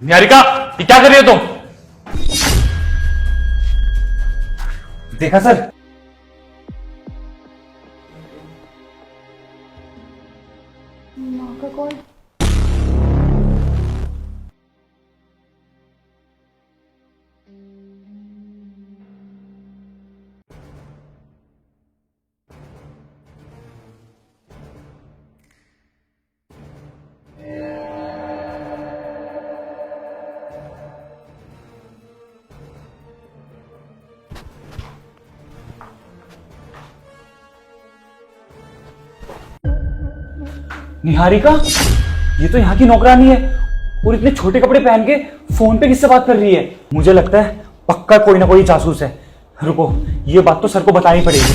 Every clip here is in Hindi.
निहारिका, ये क्या कर रही हो तुम? देखा सर? माँ का कॉल। निहारिका, ये तो यहाँ की नौकरानी है और इतने छोटे कपड़े पहन के फोन पे किससे बात कर रही है? मुझे लगता है पक्का कोई ना कोई जासूस है। रुको, ये बात तो सर को बतानी पड़ेगी।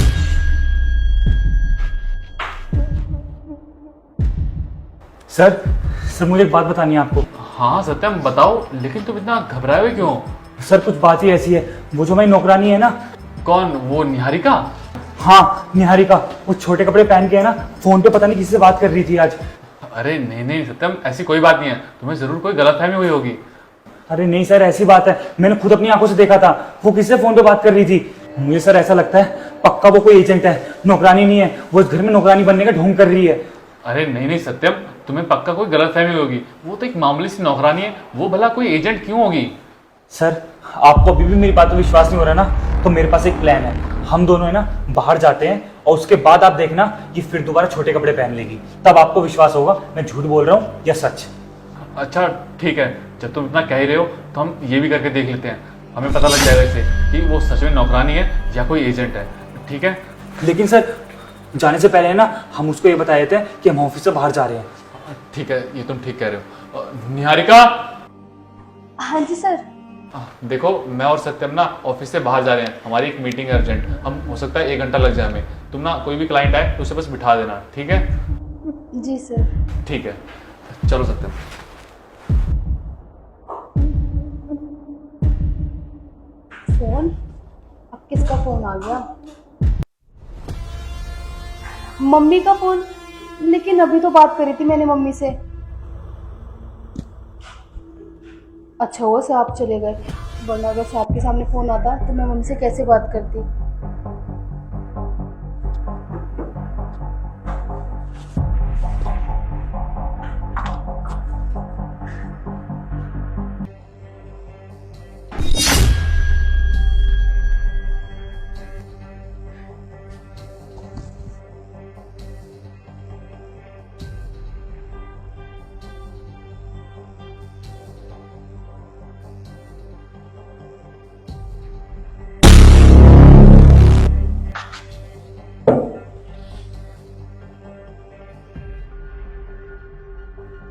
सर, सर मुझे एक बात बतानी है आपको। हाँ सत्यम बताओ, लेकिन तुम इतना घबराए हुए क्यों? सर कुछ बात ही ऐसी है, वो जो मेरी नौकरानी है ना। कौन, वो निहारिका? हाँ निहारिका, वो छोटे कपड़े पहन के है ना, फोन पे पता नहीं किससे बात कर रही थी आज। अरे नहीं नहीं सत्यम, ऐसी कोई बात नहीं है, तुम्हें जरूर कोई गलतफहमी हुई होगी। अरे नहीं सर, ऐसी बात है, मैंने खुद अपनी आंखों से देखा था, वो किससे फोन पे बात कर रही थी। मुझे सर ऐसा लगता है पक्का वो कोई एजेंट है, नौकरानी नहीं है। वो इस घर में नौकरानी बनने का ढोंग कर रही है। अरे नहीं नहीं सत्यम, तुम्हें पक्का कोई गलतफहमी हुई होगी। वो तो एक मामूली सी नौकरानी है, वो भला कोई एजेंट क्यों होगी? सर आपको अभी भी मेरी बात पर विश्वास नहीं हो रहा ना, तो मेरे पास एक प्लान है। हम दोनों है ना बाहर जाते हैं और उसके बाद आप देखना कि फिर दोबारा छोटे कपड़े पहन लेगी, तब आपको विश्वास होगा मैं झूठ बोल रहा हूँ या सच। अच्छा ठीक है, जब तुम इतना कह ही रहे हो तो हम ये भी करके देख लेते हैं, हमें पता लग जाएगा इससे कि वो सच में नौकरानी है या कोई एजेंट है। ठीक है? लेकिन सर जाने से पहले है ना हम उसको ये बता देते हैं कि हम ऑफिस से बाहर जा रहे हैं। ठीक है, ये तुम ठीक कह रहे हो। निहारिका, हाँ जी सर। देखो मैं और सत्यम ना ऑफिस से बाहर जा रहे हैं, हमारी एक मीटिंग है अर्जेंट। हम हो सकता है 1 घंटा लग जाए हमें। तुम ना कोई भी क्लाइंट आए तो उसे बस बिठा देना, ठीक है? जी सर। ठीक है, चलो सत्यम। फोन, अब किसका फोन आ गया? मम्मी का फोन। लेकिन अभी तो बात करी थी मैंने मम्मी से। अच्छा वो साहब चले गए, वरना अगर साहब के सामने फोन आता तो मैं मम्मी से कैसे बात करती।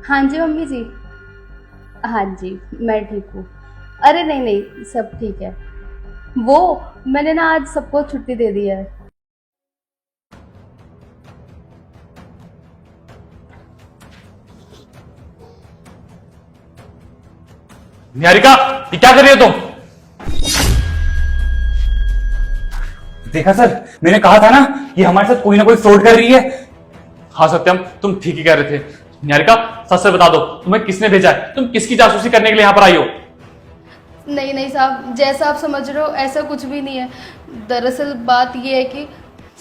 हाँ जी मम्मी जी। हाँ जी मैं ठीक हूँ। अरे नहीं नहीं सब ठीक है। वो मैंने ना आज सबको छुट्टी दे दी है। निहारिका, ये क्या कर रही हो तुम? देखा सर, मैंने कहा था ना ये हमारे साथ कोई ना कोई फ्रॉड कर रही है। हाँ सत्यम, तुम ठीक ही कह रहे थे। निहारिका, सच से बता दो, तुम्हें किसने भेजा है? तुम किसकी जासूसी करने के लिए यहाँ पर आई हो? नहीं नहीं साहब, जैसा आप समझ रहे हो ऐसा कुछ भी नहीं है। दरअसल बात ये है कि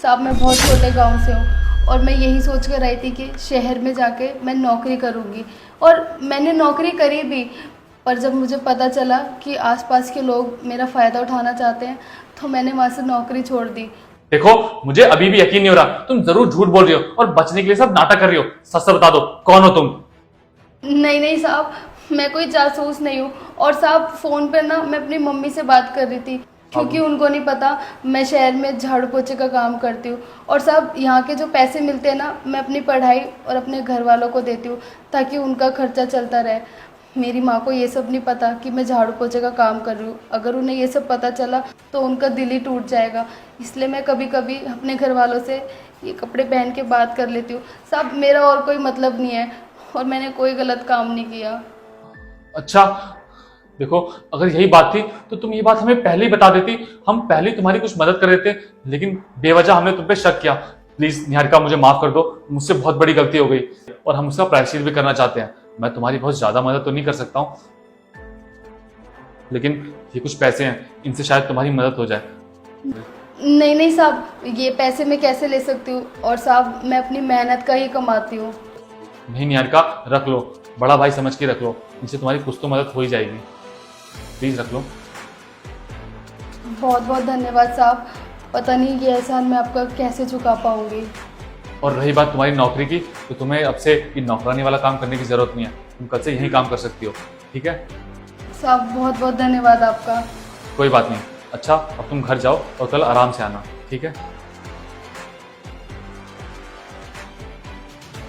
साहब मैं बहुत छोटे गांव से हूँ और मैं यही सोच कर आई थी कि शहर में जाके मैं नौकरी करूँगी, और मैंने नौकरी करी भी। पर जब मुझे पता चला कि आसपास के लोग मेरा फ़ायदा उठाना चाहते हैं तो मैंने वहाँ से नौकरी छोड़ दी। देखो, मुझे अभी भी यकीन नहीं हो रहा, तुम जरूर झूठ बोल रही हो और बचने के लिए सब नाटक कर रही हो। सच से बता दो, कौन हो तुम? नहीं नहीं साहब, मैं कोई जासूस नहीं हूँ। और साहब फ़ोन पर ना मैं अपनी मम्मी से बात कर रही थी, क्योंकि उनको नहीं पता मैं शहर में झाड़ू पोछे का काम करती हूँ। और साहब यहाँ के जो पैसे मिलते हैं ना, मैं अपनी पढ़ाई और अपने घर वालों को देती हूँ ताकि उनका खर्चा चलता रहे। मेरी माँ को ये सब नहीं पता कि मैं झाड़ू पोछे का काम कर रही हूँ। अगर उन्हें ये सब पता चला तो उनका दिल ही टूट जाएगा। इसलिए मैं कभी कभी अपने घर वालों से ये कपड़े पहन के बात कर लेती हूँ। साहब मेरा और कोई मतलब नहीं है और मैंने कोई गलत काम नहीं किया। अच्छा, देखो अगर यही बात थी तो तुम ये बात हमें पहले ही बता देती, हम पहले ही तुम्हारी कुछ मदद कर देते, लेकिन बेवजह हमने तुम पे शक किया। प्लीज निहारिका, मुझे माफ कर दो, मुझसे बहुत बड़ी गलती हो गई और हम उसका प्रायश्चित भी करना चाहते हैं। मैं तुम्हारी बहुत ज्यादा मदद तो नहीं कर सकता हूँ, लेकिन ये कुछ पैसे हैं, इनसे शायद तुम्हारी मदद हो जाए। नहीं नहीं साहब, ये पैसे मैं कैसे ले सकती हूँ, और साहब मैं अपनी मेहनत का ही कमाती हूँ। नहीं निहारिका, रख लो, बड़ा भाई समझ के रख लो, इनसे तुम्हारी कुछ तो मदद हो ही जाएगी। प्लीज रख लो। बहुत बहुत धन्यवाद साहब, पता नहीं ये एहसान मैं आपका कैसे चुका पाऊंगी। और रही बात तुम्हारी नौकरी की, तो तुम्हें अब से ये नौकरानी वाला काम करने की जरूरत नहीं है, तुम कल से यही काम कर सकती हो, ठीक है? साहब बहुत बहुत धन्यवाद आपका। कोई बात नहीं। अच्छा, अब तुम घर जाओ और कल आराम से आना, ठीक है?